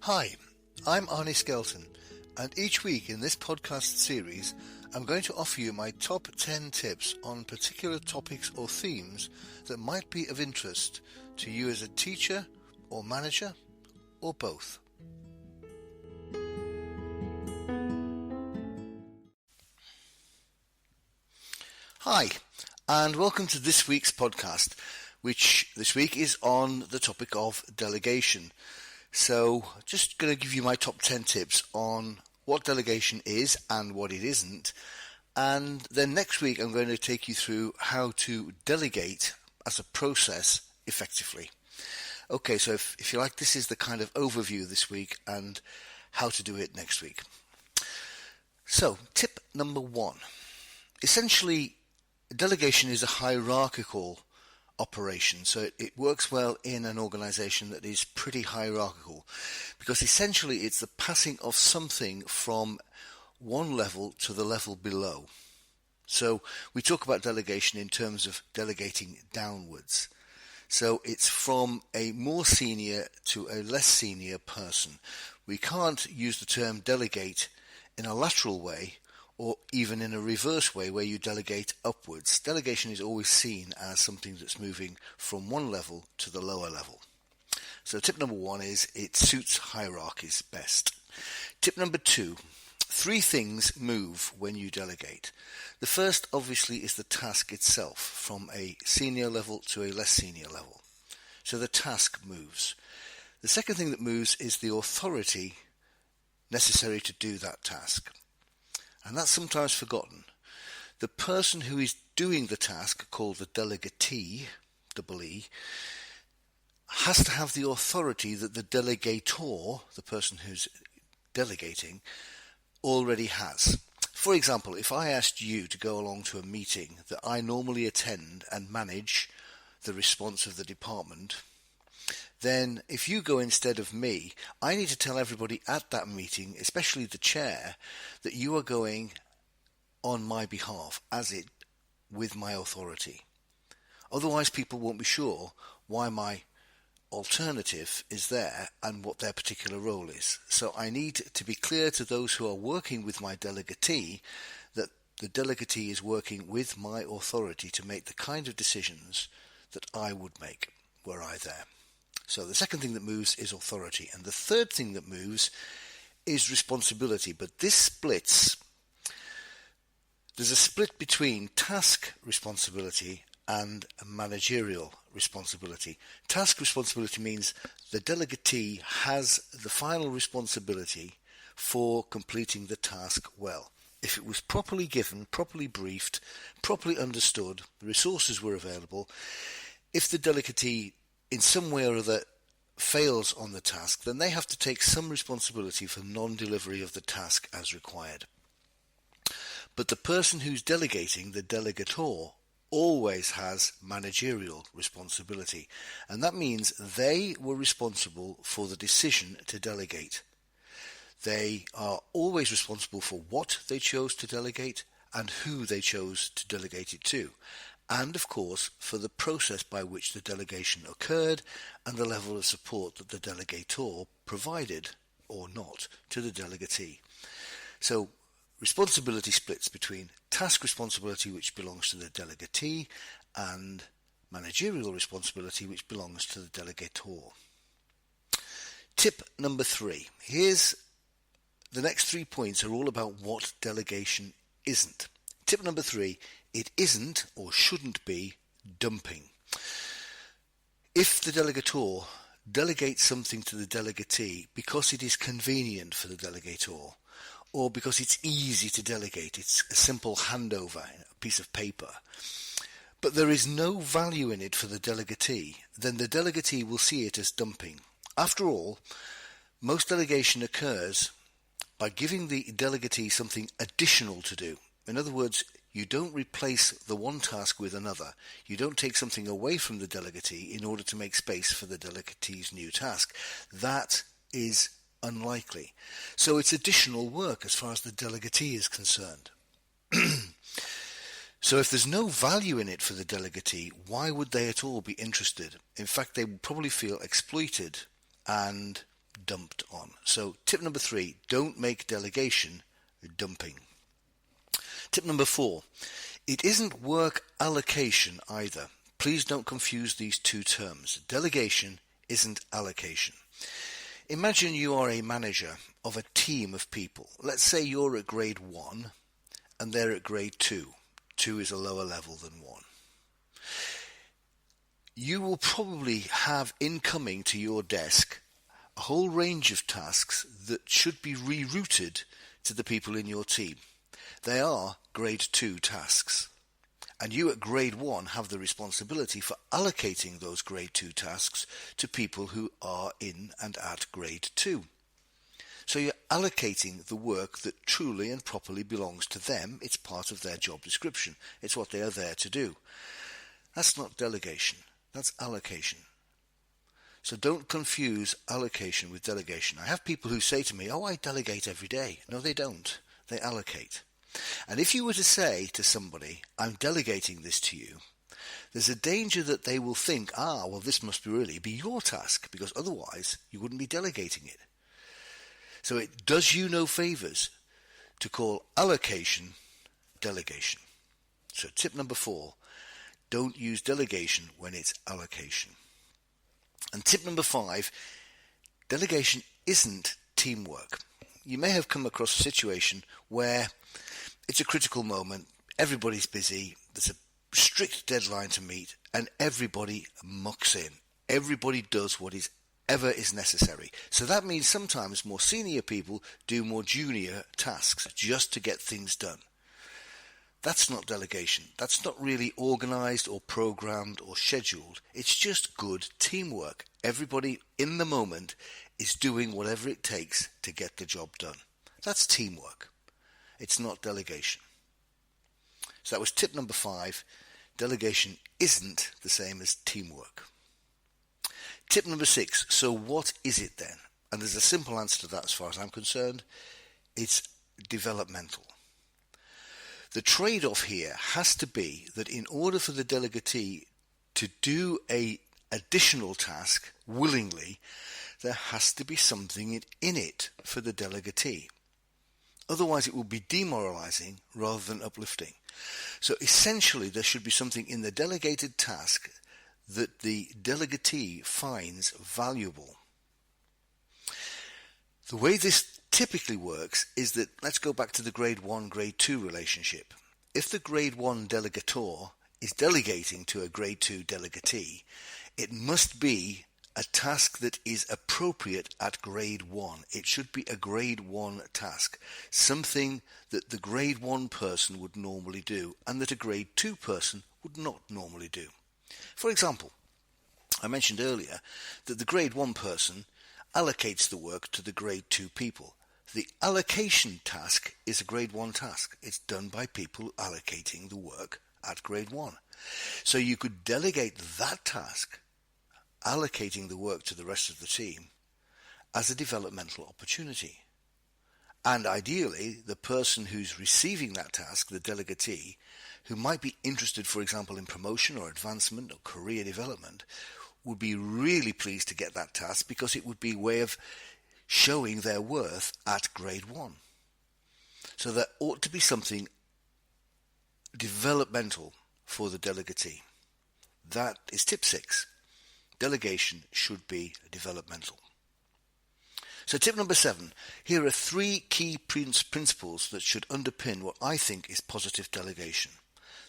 Hi, I'm Arnie Skelton, and each week in this podcast series, I'm going to offer you my top 10 tips on particular topics or themes that might be of interest to you as a teacher or manager or both. Hi, and welcome to this week's podcast, which this week is on the topic of delegation. So, just going to give you my top 10 tips on what delegation is and what it isn't. And then next week I'm going to take you through how to delegate as a process effectively. Okay, so if you like, this is the kind of overview this week and how to do it next week. So, tip number 1. Essentially, delegation is a hierarchical operation, so it works well in an organization that is pretty hierarchical, because essentially it's the passing of something from one level to the level below. So we talk about delegation in terms of delegating downwards. So it's from a more senior to a less senior person. We can't use the term delegate in a lateral way or even in a reverse way where you delegate upwards. Delegation is always seen as something that's moving from one level to the lower level. So tip number 1 is it suits hierarchies best. Tip number 2, 3 things move when you delegate. The first obviously is the task itself, from a senior level to a less senior level. So the task moves. The second thing that moves is the authority necessary to do that task. And that's sometimes forgotten. The person who is doing the task, called the delegatee, double E, has to have the authority that the delegator, the person who's delegating, already has. For example, if I asked you to go along to a meeting that I normally attend and manage the response of the department, then if you go instead of me, I need to tell everybody at that meeting, especially the chair, that you are going on my behalf, as it with my authority. Otherwise people won't be sure why my alternative is there and what their particular role is. So I need to be clear to those who are working with my delegatee that the delegatee is working with my authority to make the kind of decisions that I would make were I there. So the second thing that moves is authority. And the third thing that moves is responsibility. But this splits. There's a split between task responsibility and managerial responsibility. Task responsibility means the delegatee has the final responsibility for completing the task well. If it was properly given, properly briefed, properly understood, the resources were available, if the delegatee in some way or other fails on the task, then they have to take some responsibility for non-delivery of the task as required. But the person who's delegating, the delegator, always has managerial responsibility, and that means they were responsible for the decision to delegate. They are always responsible for what they chose to delegate and who they chose to delegate it to, and of course for the process by which the delegation occurred and the level of support that the delegator provided or not to the delegatee. So responsibility splits between task responsibility, which belongs to the delegatee, and managerial responsibility, which belongs to the delegator. Tip number 3. Here's the next 3 points are all about what delegation isn't. Tip number 3, it isn't or shouldn't be dumping. If the delegator delegates something to the delegatee because it is convenient for the delegator, or because it's easy to delegate, it's a simple handover, a piece of paper, but there is no value in it for the delegatee, then the delegatee will see it as dumping. After all, most delegation occurs by giving the delegatee something additional to do. In other words, you don't replace the one task with another. You don't take something away from the delegatee in order to make space for the delegatee's new task. That is unlikely. So it's additional work as far as the delegatee is concerned. So if there's no value in it for the delegatee, why would they at all be interested? In fact, they would probably feel exploited and dumped on. So tip number 3, don't make delegation dumping. Tip number 4, it isn't work allocation either. Please don't confuse these two terms. Delegation isn't allocation. Imagine you are a manager of a team of people. Let's say you're at grade 1 and they're at grade 2. 2 is a lower level than 1. You will probably have incoming to your desk a whole range of tasks that should be rerouted to the people in your team. They are grade 2 tasks. And you at grade 1 have the responsibility for allocating those grade 2 tasks to people who are in and at grade 2. So you're allocating the work that truly and properly belongs to them. It's part of their job description. It's what they are there to do. That's not delegation. That's allocation. So don't confuse allocation with delegation. I have people who say to me, "Oh, I delegate every day." No, they don't. They allocate. And if you were to say to somebody, "I'm delegating this to you," there's a danger that they will think, well, this must really be your task, because otherwise you wouldn't be delegating it. So it does you no favours to call allocation delegation. So tip number 4, don't use delegation when it's allocation. And tip number 5, delegation isn't teamwork. You may have come across a situation where it's a critical moment, everybody's busy, there's a strict deadline to meet, and everybody mucks in. Everybody does whatever is necessary. So that means sometimes more senior people do more junior tasks just to get things done. That's not delegation. That's not really organised or programmed or scheduled. It's just good teamwork. Everybody in the moment is doing whatever it takes to get the job done. That's teamwork. It's not delegation. So that was tip number 5. Delegation isn't the same as teamwork. Tip number 6. So what is it then? And there's a simple answer to that as far as I'm concerned. It's developmental. The trade-off here has to be that in order for the delegatee to do an additional task willingly, there has to be something in it for the delegatee. Otherwise it will be demoralizing rather than uplifting. So essentially there should be something in the delegated task that the delegatee finds valuable. The way this typically works is that, let's go back to the grade 1, grade 2 relationship. If the grade 1 delegator is delegating to a grade 2 delegatee, it must be a task that is appropriate at grade 1. It should be a grade 1 task, something that the grade 1 person would normally do and that a grade 2 person would not normally do. For example, I mentioned earlier that the grade 1 person allocates the work to the grade 2 people. The allocation task is a grade 1 task. It's done by people allocating the work at grade 1. So you could delegate that task, allocating the work to the rest of the team, as a developmental opportunity. And ideally, the person who's receiving that task, the delegatee, who might be interested, for example, in promotion or advancement or career development, would be really pleased to get that task because it would be a way of showing their worth at grade 1. So there ought to be something developmental for the delegatee. That is tip 6. Delegation should be developmental. So tip number 7. Here are 3 key principles that should underpin what I think is positive delegation.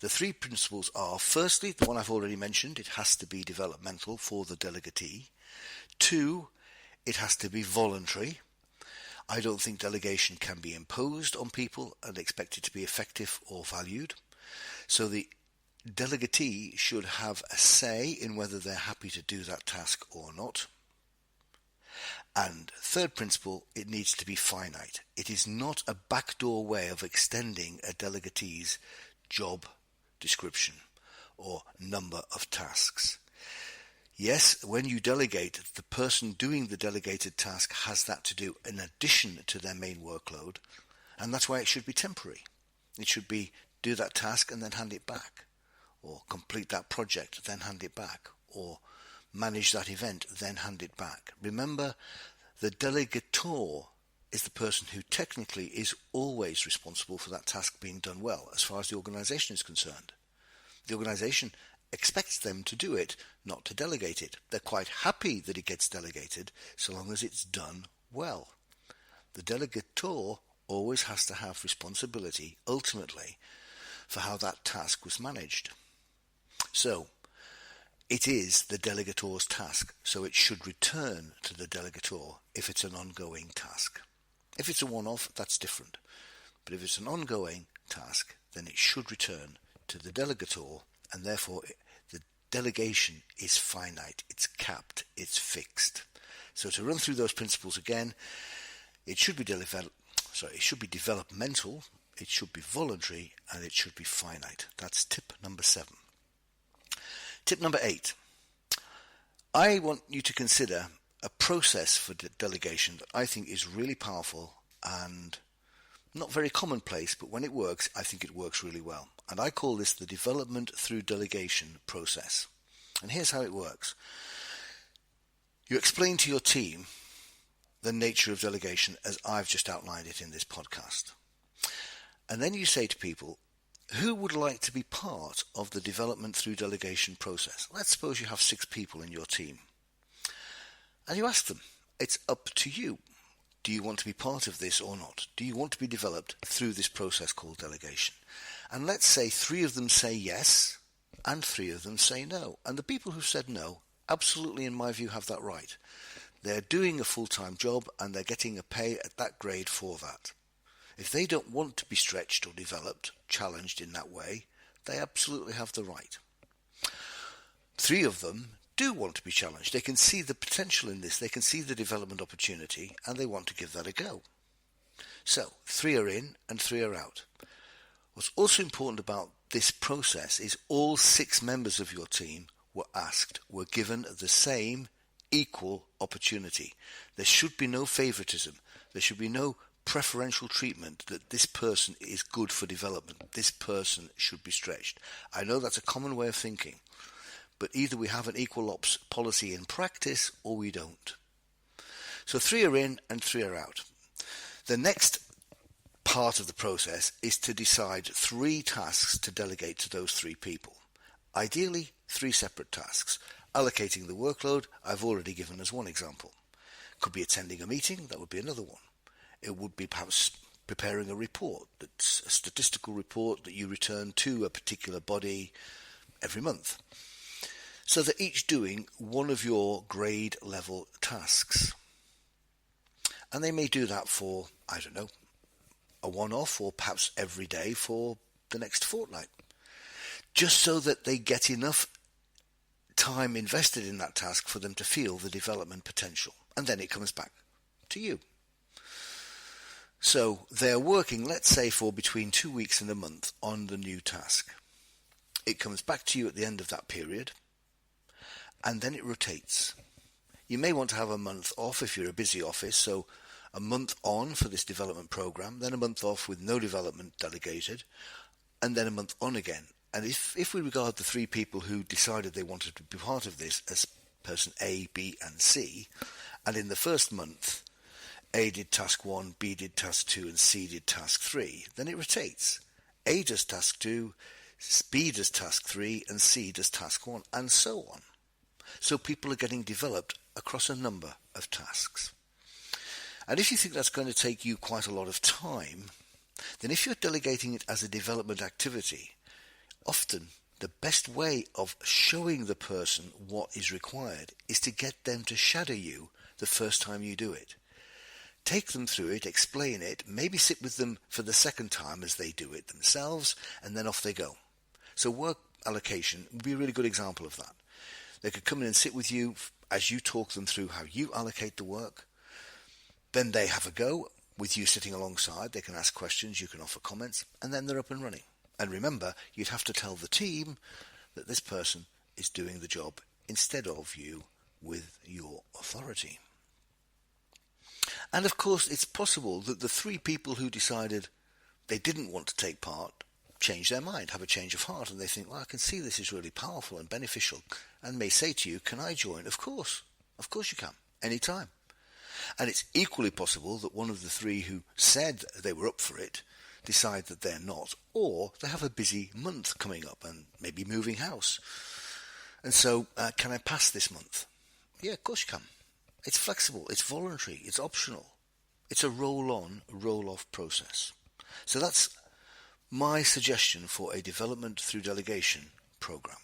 The 3 principles are, firstly, the one I've already mentioned, it has to be developmental for the delegatee. 2, it has to be voluntary. I don't think delegation can be imposed on people and expected to be effective or valued. So the delegatee should have a say in whether they're happy to do that task or not. And third principle, it needs to be finite. It is not a backdoor way of extending a delegatee's job description or number of tasks. Yes, when you delegate, the person doing the delegated task has that to do in addition to their main workload, and that's why it should be temporary. It should be do that task and then hand it back, or complete that project, then hand it back, or manage that event, then hand it back. Remember, The delegator is the person who technically is always responsible for that task being done well, as far as the organisation is concerned. The organisation expects them to do it, not to delegate it. They're quite happy that it gets delegated, so long as it's done well. The delegator always has to have responsibility, ultimately, for how that task was managed. So, it is the delegator's task, so it should return to the delegator if it's an ongoing task. If it's a one-off, that's different. But if it's an ongoing task, then it should return to the delegator, and therefore the delegation is finite, it's capped, it's fixed. So to run through those principles again, it should be developmental, it should be voluntary, and it should be finite. That's tip number 7. Tip number 8. I want you to consider a process for delegation that I think is really powerful and not very commonplace, but when it works, I think it works really well. And I call this the Development Through Delegation process. And here's how it works. You explain to your team the nature of delegation as I've just outlined it in this podcast. And then you say to people, who would like to be part of the Development Through Delegation process? Let's suppose you have 6 people in your team. And you ask them, it's up to you. Do you want to be part of this or not? Do you want to be developed through this process called delegation? And let's say 3 of them say yes, and 3 of them say no. And the people who said no, absolutely in my view, have that right. They're doing a full-time job and they're getting a pay at that grade for that. If they don't want to be stretched or developed, challenged in that way, they absolutely have the right. 3 of them do want to be challenged. They can see the potential in this, they can see the development opportunity, and they want to give that a go. So, 3 are in and 3 are out. What's also important about this process is all 6 members of your team were given the same equal opportunity. There should be no favoritism. There should be no preferential treatment that this person is good for development. This person should be stretched. I know that's a common way of thinking, but either we have an equal ops policy in practice or we don't. So 3 are in and 3 are out. The next part of the process is to decide 3 tasks to delegate to those 3 people. Ideally, 3 separate tasks. Allocating the workload, I've already given as one example. Could be attending a meeting, that would be another one. It would be perhaps preparing a report, that's a statistical report that you return to a particular body every month. So they're each doing one of your grade level tasks. And they may do that for, I don't know, a one-off or perhaps every day for the next fortnight. Just so that they get enough time invested in that task for them to feel the development potential. And then it comes back to you. So they're working, let's say, for between 2 weeks and a month on the new task. It comes back to you at the end of that period, and then it rotates. You may want to have a month off if you're a busy office, so a month on for this development program, then a month off with no development delegated, and then a month on again. And if we regard the 3 people who decided they wanted to be part of this as person A, B, and C, and in the first month, A did task 1, B did task 2, and C did task 3, then it rotates. A does task 2, B does task 3, and C does task 1, and so on. So people are getting developed across a number of tasks. And if you think that's going to take you quite a lot of time, then if you're delegating it as a development activity, often the best way of showing the person what is required is to get them to shadow you the first time you do it. Take them through it, explain it, maybe sit with them for the second time as they do it themselves, and then off they go. So work allocation would be a really good example of that. They could come in and sit with you as you talk them through how you allocate the work. Then they have a go with you sitting alongside. They can ask questions, you can offer comments, and then they're up and running. And remember, you'd have to tell the team that this person is doing the job instead of you with your authority. And of course, it's possible that the 3 people who decided they didn't want to take part change their mind, have a change of heart, and they think, well, I can see this is really powerful and beneficial, and may say to you, can I join? Of course you can, anytime. And it's equally possible that one of the three who said they were up for it decide that they're not, or they have a busy month coming up and maybe moving house. And so, can I pass this month? Yeah, of course you can. It's flexible, it's voluntary, it's optional. It's a roll-on, roll-off process. So that's my suggestion for a Development Through Delegation program.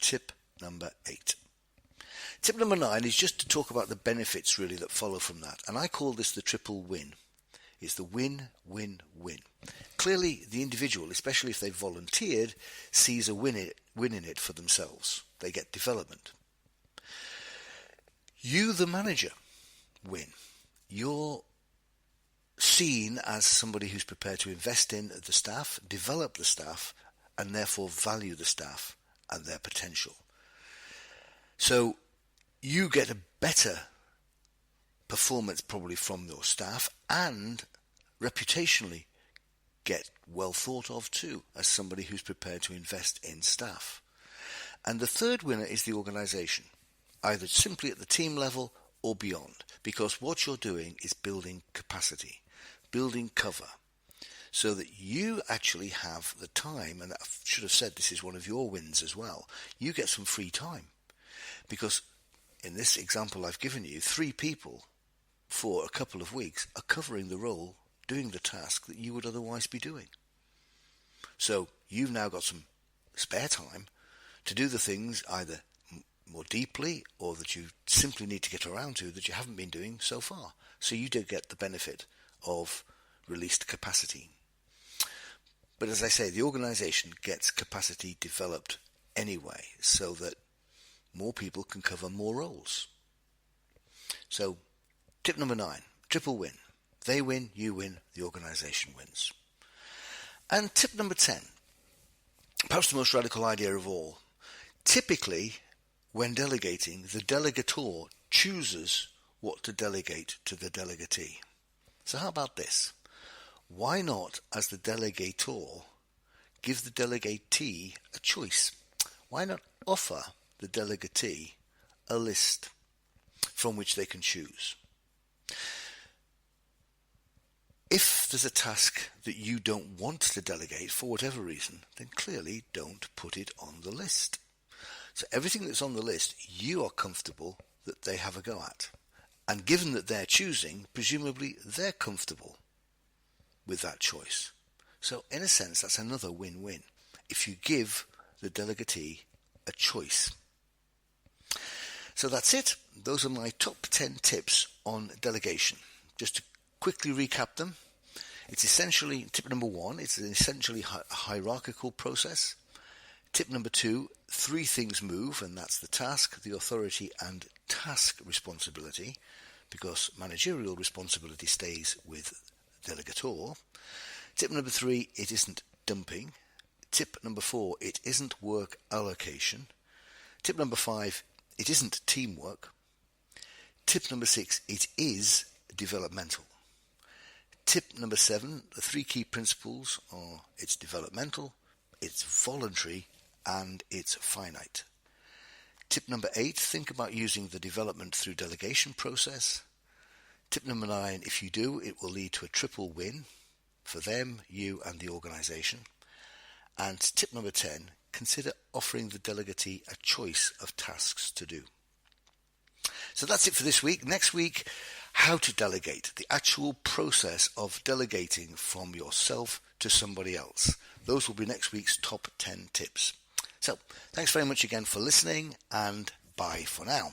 Tip number 8. Tip number 9 is just to talk about the benefits really that follow from that. And I call this the triple win. It's the win, win, win. Clearly, the individual, especially if they've volunteered, sees a win in it for themselves. They get development. You, the manager, win. You're seen as somebody who's prepared to invest in the staff, develop the staff, and therefore value the staff and their potential. So you get a better performance probably from your staff, and reputationally get well thought of too as somebody who's prepared to invest in staff. And the third winner is the organisation, either simply at the team level or beyond, because what you're doing is building capacity, building cover, so that you actually have the time, and I should have said this is one of your wins as well, you get some free time. Because in this example I've given you, 3 people for a couple of weeks are covering the role, doing the task that you would otherwise be doing. So you've now got some spare time to do the things either more deeply or that you simply need to get around to that you haven't been doing so far. So you do get the benefit of released capacity. But as I say, the organisation gets capacity developed anyway, so that more people can cover more roles. So tip number 9, triple win. They win, you win, the organisation wins. And tip number 10, perhaps the most radical idea of all. Typically, when delegating, the delegator chooses what to delegate to the delegatee. So how about this? Why not, as the delegator, give the delegatee a choice? Why not offer the delegatee a list from which they can choose? If there's a task that you don't want to delegate for whatever reason, then clearly don't put it on the list. So everything that's on the list, you are comfortable that they have a go at. And given that they're choosing, presumably they're comfortable with that choice. So in a sense, that's another win-win. If you give the delegatee a choice. So that's it. Those are my top 10 tips on delegation. Just to quickly recap them. It's essentially, tip number 1, it's an essentially hierarchical process. Tip number 2, 3 things move, and that's the task, the authority, and task responsibility, because managerial responsibility stays with delegator. Tip number 3, it isn't dumping. Tip number 4, it isn't work allocation. Tip number 5, it isn't teamwork. Tip number 6, it is developmental. Tip number 7, the 3 key principles are it's developmental, it's voluntary, and it's finite. Tip number 8, think about using the Development Through Delegation process. Tip number 9, if you do, it will lead to a triple win for them, you, and the organisation. And tip number 10, consider offering the delegatee a choice of tasks to do. So that's it for this week. Next week, how to delegate, the actual process of delegating from yourself to somebody else. Those will be next week's top 10 tips. So thanks very much again for listening, and bye for now.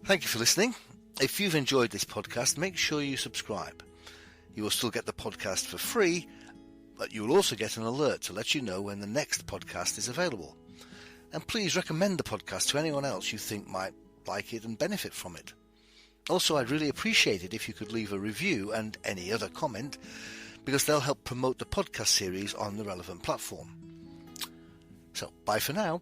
Thank you for listening. If you've enjoyed this podcast, make sure you subscribe. You will still get the podcast for free, but you will also get an alert to let you know when the next podcast is available. And please recommend the podcast to anyone else you think might like it and benefit from it. Also, I'd really appreciate it if you could leave a review and any other comment, because they'll help promote the podcast series on the relevant platform. So, bye for now.